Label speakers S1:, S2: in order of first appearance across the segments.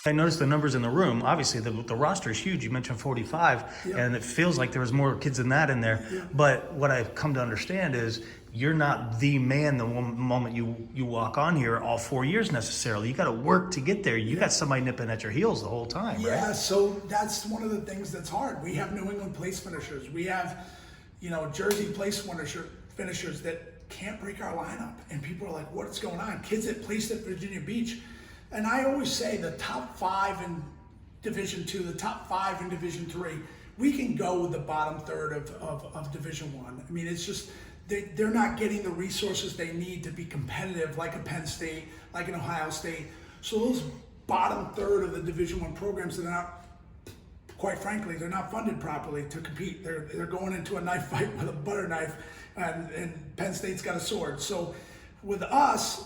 S1: I noticed the numbers in the room. Obviously, the roster is huge. You mentioned 45, and it feels like there was more kids than that in there. But what I've come to understand is you're not the man the moment you walk on here all 4 years necessarily. You got to work to get there. You got somebody nipping at your heels the whole time, right?
S2: Yeah, so that's one of the things that's hard. We have New England place finishers. We have, Jersey place finishers that can't break our lineup. And people are like, what's going on? Kids that placed at Virginia Beach. And I always say the top 5 in Division II, the top 5 in Division III, we can go with the bottom third of Division I. I mean, it's just, they're not getting the resources they need to be competitive like a Penn State, like an Ohio State. So those bottom third of the Division I programs that are not, quite frankly, they're not funded properly to compete. They're going into a knife fight with a butter knife, and Penn State's got a sword. So with us,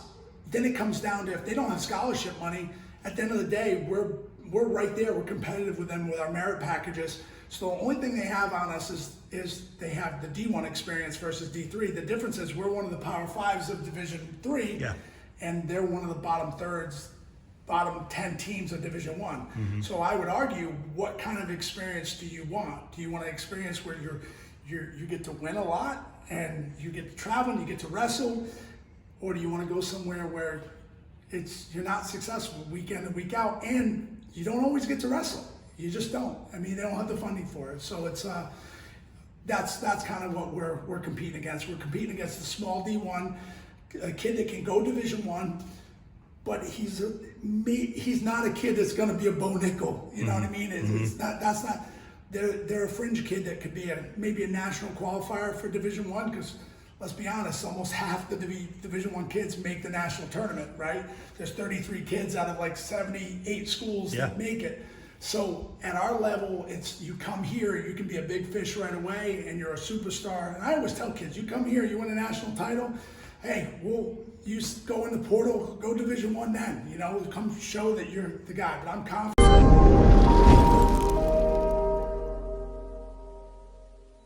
S2: then it comes down to if they don't have scholarship money, at the end of the day, we're right there. We're competitive with them with our merit packages. So the only thing they have on us is they have the D1 experience versus D3. The difference is we're one of the Power Fives of Division III, and they're one of the bottom thirds, bottom 10 teams of Division I. So I would argue, what kind of experience do you want? Do you want an experience where you get to win a lot and you get to travel and you get to wrestle? Or do you want to go somewhere where you're not successful week in and week out, and you don't always get to wrestle? You just don't. I mean, they don't have the funding for it. So it's that's kind of what we're competing against. We're competing against the small D1, a kid that can go Division I, but he's not a kid that's going to be a Bo Nickel. You know what I mean? It's not. That's not. They're a fringe kid that could be maybe a national qualifier for Division I, because let's be honest, almost half the Division I kids make the national tournament, right? There's 33 kids out of like 78 schools that make it. So at our level, you come here, you can be a big fish right away, and you're a superstar. And I always tell kids, you come here, you win a national title, hey, you go in the portal, go Division I then, come show that you're the guy. But I'm confident.